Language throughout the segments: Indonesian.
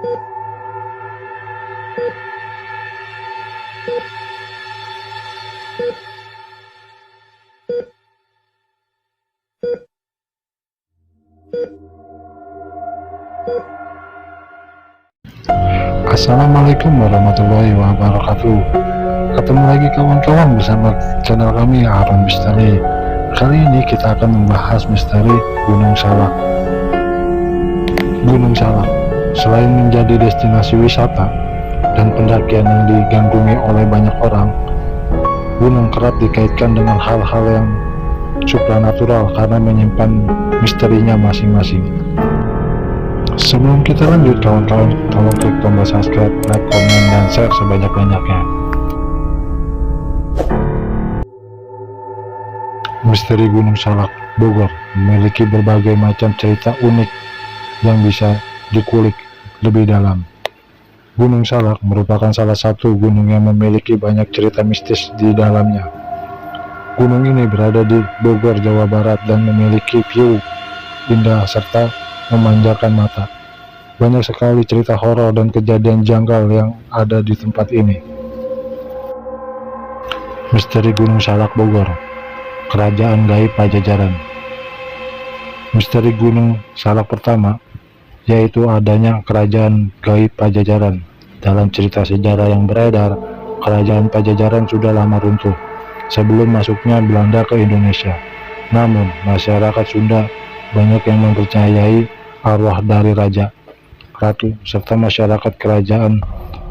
Assalamualaikum warahmatullahi wabarakatuh. Ketemu lagi kawan-kawan bersama channel kami Aron Misteri. Kali ini kita akan membahas misteri Gunung Salak. Gunung Salak selain menjadi destinasi wisata dan pendakian yang digandrungi oleh banyak orang, gunung kerap dikaitkan dengan hal-hal yang supranatural karena menyimpan misterinya masing-masing. Sebelum kita lanjut, kawan-kawan, tolong klik tombol subscribe, like, komen, dan share sebanyak-banyaknya. Misteri Gunung Salak, Bogor, memiliki berbagai macam cerita unik yang bisa dikulik lebih dalam. Gunung Salak merupakan salah satu gunung yang memiliki banyak cerita mistis di dalamnya. Gunung ini berada di Bogor, Jawa Barat, dan memiliki view indah serta memanjakan mata. Banyak sekali cerita horor dan kejadian janggal yang ada di tempat ini. Misteri Gunung Salak, Bogor, Kerajaan Gaib Pajajaran. Misteri Gunung Salak pertama yaitu adanya Kerajaan Gaib Pajajaran. Dalam cerita sejarah yang beredar, Kerajaan Pajajaran sudah lama runtuh sebelum masuknya Belanda ke Indonesia. Namun masyarakat Sunda banyak yang mempercayai arwah dari raja, ratu, serta masyarakat kerajaan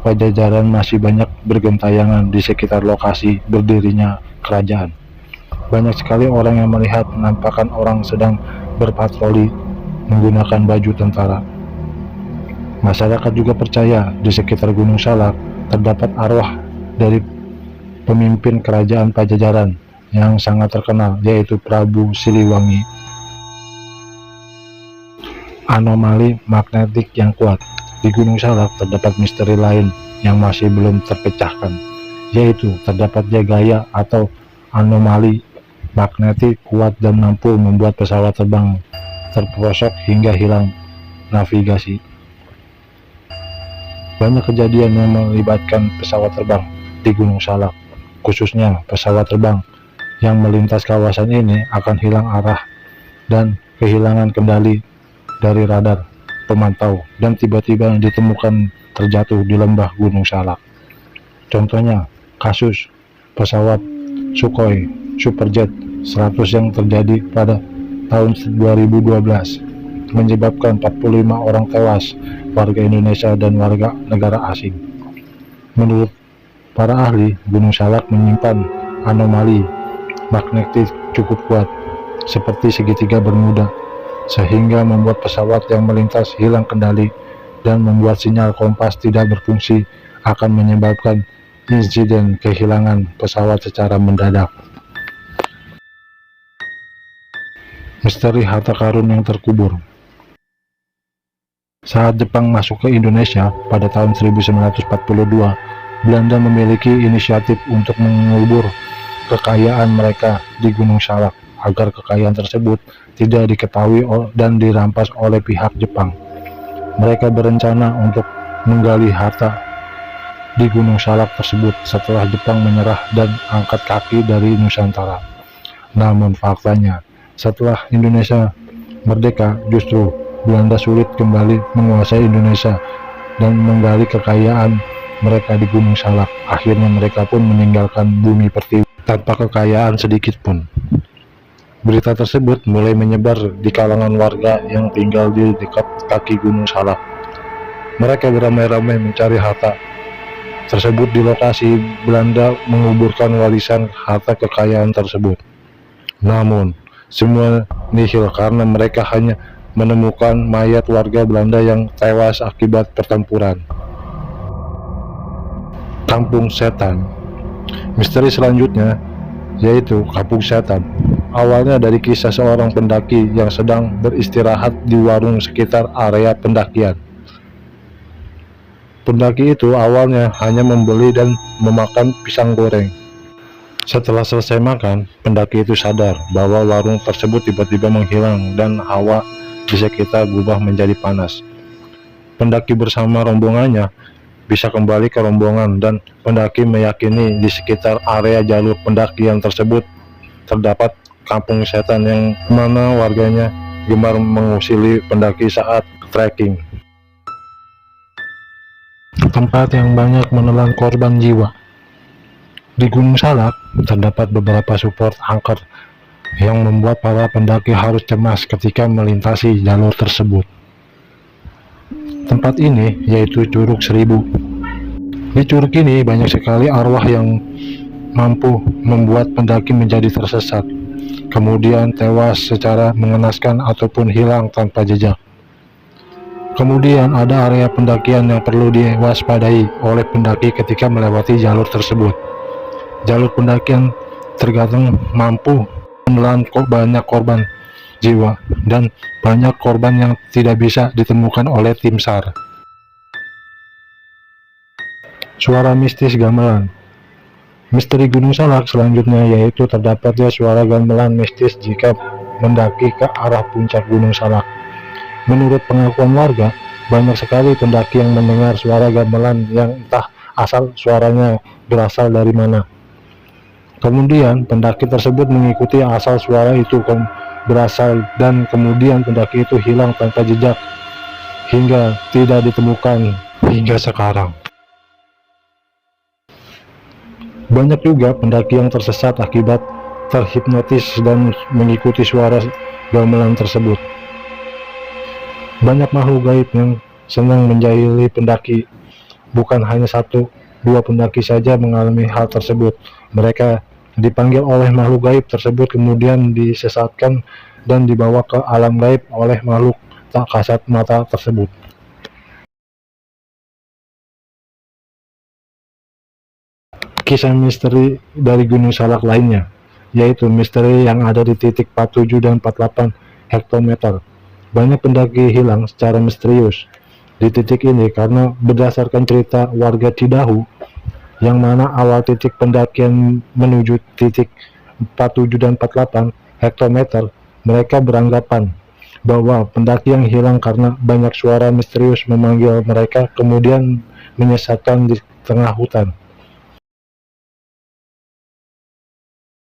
Pajajaran masih banyak bergentayangan di sekitar lokasi berdirinya kerajaan. Banyak sekali orang yang melihat penampakan orang sedang berpatroli menggunakan baju tentara. Masyarakat juga percaya di sekitar Gunung Salak terdapat arwah dari pemimpin kerajaan Pajajaran yang sangat terkenal, yaitu Prabu Siliwangi. Anomali magnetik yang kuat. Di Gunung Salak terdapat misteri lain yang masih belum terpecahkan, yaitu terdapatnya gaya atau anomali magnetik kuat dan mampu membuat pesawat terbang terperosok hingga hilang navigasi. Banyak kejadian yang melibatkan pesawat terbang di Gunung Salak, khususnya pesawat terbang yang melintas kawasan ini akan hilang arah dan kehilangan kendali dari radar pemantau dan tiba-tiba ditemukan terjatuh di lembah Gunung Salak. Contohnya kasus pesawat Sukhoi Superjet 100 yang terjadi pada tahun 2012 menyebabkan 45 orang tewas, warga Indonesia dan warga negara asing. Menurut para ahli, Gunung Salak menyimpan anomali magnetik cukup kuat seperti segitiga Bermuda, sehingga membuat pesawat yang melintas hilang kendali dan membuat sinyal kompas tidak berfungsi, akan menyebabkan insiden kehilangan pesawat secara mendadak. Misteri harta karun yang terkubur. Saat Jepang masuk ke Indonesia pada tahun 1942, Belanda memiliki inisiatif untuk mengubur kekayaan mereka di Gunung Salak agar kekayaan tersebut tidak diketahui dan dirampas oleh pihak Jepang. Mereka berencana untuk menggali harta di Gunung Salak tersebut setelah Jepang menyerah dan angkat kaki dari Nusantara. Namun faktanya, setelah Indonesia merdeka, justru Belanda sulit kembali menguasai Indonesia dan menggali kekayaan mereka di Gunung Salak. Akhirnya mereka pun meninggalkan bumi pertiwi tanpa kekayaan sedikit pun. Berita tersebut mulai menyebar di kalangan warga yang tinggal di dekat kaki Gunung Salak. Mereka beramai-ramai mencari harta tersebut di lokasi Belanda menguburkan warisan harta kekayaan tersebut. Namun, semua nihil karena mereka hanya menemukan mayat warga Belanda yang tewas akibat pertempuran. Kampung Setan. Misteri selanjutnya yaitu Kampung Setan. Awalnya dari kisah seorang pendaki yang sedang beristirahat di warung sekitar area pendakian. Pendaki itu awalnya hanya membeli dan memakan pisang goreng. Setelah selesai makan, pendaki itu sadar bahwa warung tersebut tiba-tiba menghilang dan hawa di sekitar berubah menjadi panas. pendaki bersama rombongannya bisa kembali ke rombongan, dan pendaki meyakini di sekitar area jalur pendakian tersebut terdapat kampung setan yang mana warganya gemar mengusili pendaki saat trekking. Tempat yang banyak menelan korban jiwa. Di Gunung Salak terdapat beberapa support anchor yang membuat para pendaki harus cemas ketika melintasi jalur tersebut. Tempat ini yaitu Curug Seribu. Di curug ini banyak sekali arwah yang mampu membuat pendaki menjadi tersesat, kemudian tewas secara mengenaskan ataupun hilang tanpa jejak. Kemudian ada area pendakian yang perlu diwaspadai oleh pendaki ketika melewati jalur tersebut. Jalur pendakian tergantung mampu menelan banyak korban jiwa dan banyak korban yang tidak bisa ditemukan oleh tim SAR. Suara mistis gamelan. Misteri Gunung Salak selanjutnya yaitu terdapatnya suara gamelan mistis jika mendaki ke arah puncak Gunung Salak. Menurut pengakuan warga, banyak sekali pendaki yang mendengar suara gamelan yang entah asal suaranya berasal dari mana. Kemudian pendaki tersebut mengikuti asal suara itu berasal, dan kemudian pendaki itu hilang tanpa jejak hingga tidak ditemukan hingga sekarang. Banyak juga pendaki yang tersesat akibat terhipnotis dan mengikuti suara gamelan tersebut. Banyak makhluk gaib yang senang menjahili pendaki. Bukan hanya satu, dua pendaki saja mengalami hal tersebut. Mereka dipanggil oleh makhluk gaib tersebut, kemudian disesatkan dan dibawa ke alam gaib oleh makhluk tak kasat mata tersebut. Kisah misteri dari Gunung Salak lainnya, yaitu misteri yang ada di titik 47 dan 48 hektometer. Banyak pendaki hilang secara misterius di titik ini karena berdasarkan cerita warga Cidahu, yang mana awal titik pendakian menuju titik 47 dan 48 hektometer, mereka beranggapan bahwa pendaki yang hilang karena banyak suara misterius memanggil mereka kemudian menyesatkan di tengah hutan.